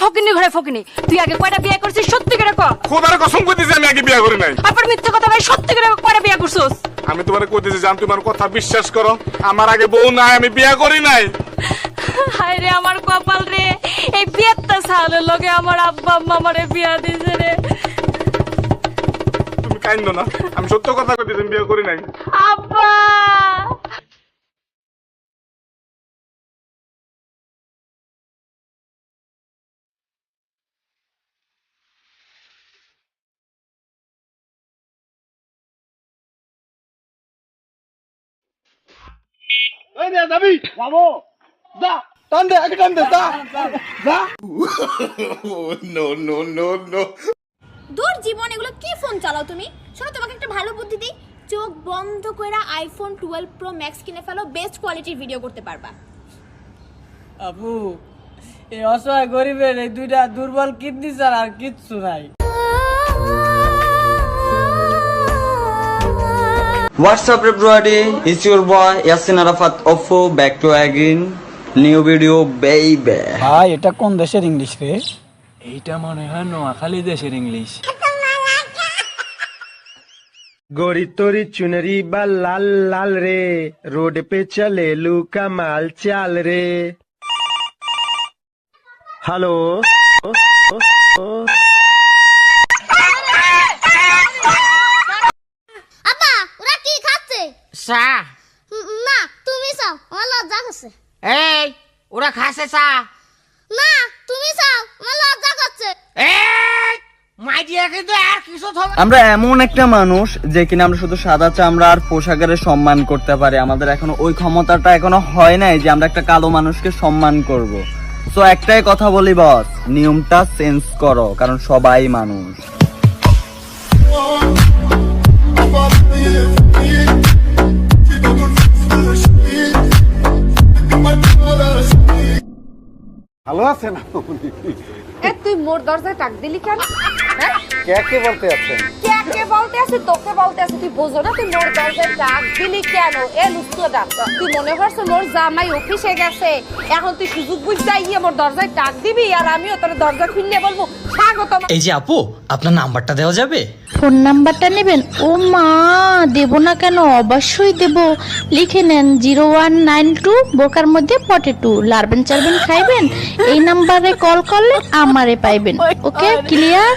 ফকিনি ঘরে ফকিনি, তুই আগে কয়টা বিয়ে করছিস সত্যি করে ক। খোদার কসম কইতেছি আমি আগে বিয়া করি নাই। আবার মিথ্যা কথা ভাই, সত্যি করে কয়টা বিয়ে করছিস? আমি তোমারে কইতেছি জান, তোমার কথা বিশ্বাস করো, আমার আগে বউ নাই, আমি বিয়া করি নাই। হায় রে আমার কপাল রে, এই বিয়েটা সালের লগে আমার আব্বা আম্মা আমারে বিয়া দিয়েছে রে। তুমি কাইন্দ না, আমি সত্য কথা কইতেছি, আমি বিয়া করি নাই। আব্বা এই দে যাবি যাবো যা টান দে আগে টান দে যা যা দূর জীবন, এগুলো কি ফোন চালাও তুমি? শোনো, তোমাকে একটা ভালো বুদ্ধি দিই, চোখ বন্ধ করে আইফোন 12 প্রো ম্যাক্স কিনে ফেলো, বেস্ট কোয়ালিটির ভিডিও করতে পারবা। আপু এই অসহায় গরিবের এই দুইটা দুর্বল কিডনি ছাড়া আর কিচ্ছু নাই। What's up everybody, it's your boy Yasin Arafat Ofo, back to again new video baby. ভাই এটা কোন দেশের ইংলিশ রে? এইটা মনে হয় নোয়াখালী দেশের ইংলিশ। गोरी तोरी चुनरी बा लाल लाल रे, रोड पे चले लू कमाल चाल रे। हेलो আব্বা, ওরা কি খাচ্ছে? চা। না, তুমি চাও, আমার লজ্জা করছে। এই ওরা খাসে চা। না, তুমি চাও, আমার লজ্জা করছে। এই মাইডিয়া কিন্তু আর কিছু হবে। আমরা এমন একটা মানুষ যে কিনা আমরা শুধু সাদা চামড়া আর পোশাকের সম্মান করতে পারি, আমাদের এখনো ওই ক্ষমতাটা এখনো হয় নাই যে আমরা একটা কালো মানুষকে সম্মান করব। তো একটাই কথা বলি বস, নিয়মটা চেঞ্জ করো, কারণ সবাই মানুষ। ভালো আছেন আপনি? এ তুই মোর দরজায় টাক দিলি কেন? হ্যাঁ কে বলতে আছেন? কে বলতে আছে? তোকে বলতে আছে। তুই বোঝো না তুই মোর দরজায় টাক দিলি কেন? এ লুচ্চোটা, তুই মনে করছ মোর জামাই অফিসে গেছে, এখন তুই সুযোগ বুঝতে গিয়ে মোর দরজায় টাক দিবি আর আমিও তোর দরজা খুললে বলবো স্বাগতম। এই যে আপু, আপনার নাম্বারটা দেওয়া যাবে? ফোন নাম্বারটা নেবেন? ও মা, দেব না কেন, অবশ্যই দেব। লিখে নেন 0192 বোকার মধ্যে পটেটো, লারবেন চারবেন খাইবেন, এই নাম্বারে কল করলে আমারে পাইবেন। ওকে, ক্লিয়ার?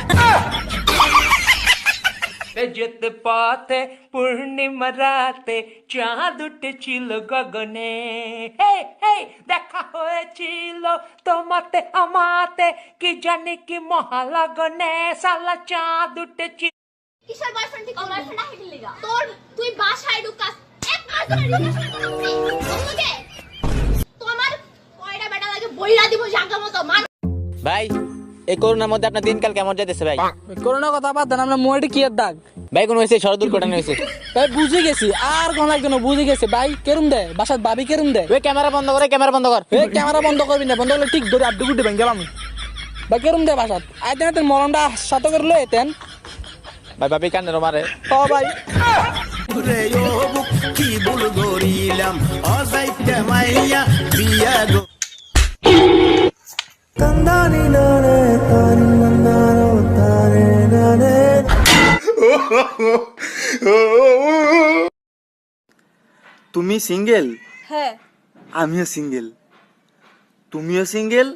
যেতে পথে পূর্ণিমা রাতে চাঁদ উঠেছিল গগনে, দেখা হয়েছিল তোমাতে আমাতে, কি জানি কি মহালগনে, সালা চাঁদ উঠেছিল। কিসের বয়ফ্রেন্ড? ঠিক বয়ফ্রেন্ড আহে কি লাগা তোর? তুই বাসায় ঢুকাস এক মাস ধরে রিলেশন করছিস। ওকে তোমার কয়টা বেটা লাগে বইরা দিব জায়গা মতো মান। ভাই এই করোনার মধ্যে আপনার দিনকাল কেমন যাইতেছে ভাই? করোনা কথা বাদ দেন, আমরা মোয়াটি কি এর দাগ? ভাই কোন হয়েছে সড়ক দুর্ঘটনা হয়েছে? ভাই বুঝে গেছি, আর কোন লাগবে না, বুঝে গেছি। ভাই কেরম দেয় বাসাত, ভাবি কেরম দেয়? ওই ক্যামেরা বন্ধ করে, ক্যামেরা বন্ধ কর। এই ক্যামেরা বন্ধ করবি না, বন্ধ করলে ঠিক ধরে আড্ডু গুড্ডু ভেঙে গেলাম। ভাই কেরম দেয় বাসাত? আইতেন আইতেন মরমটা সাথে করে লই এতেন। ভাই ভাবি কান্দের মারে। ও ভাই কি ভুল করিলাম অজাইতে মাইয়া বিয়া গো। তুমি সিঙ্গেল? হ্যাঁ আমিও সিঙ্গেল। তুমিও সিঙ্গেল,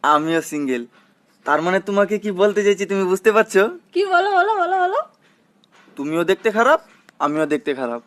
আমিও সিঙ্গেল। তার মানে তোমাকে কি বলতে চাইছি তুমি বুঝতে পারছো? কি বলো বলো বলো বলো। তুমিও দেখতে খারাপ, আমিও দেখতে খারাপ।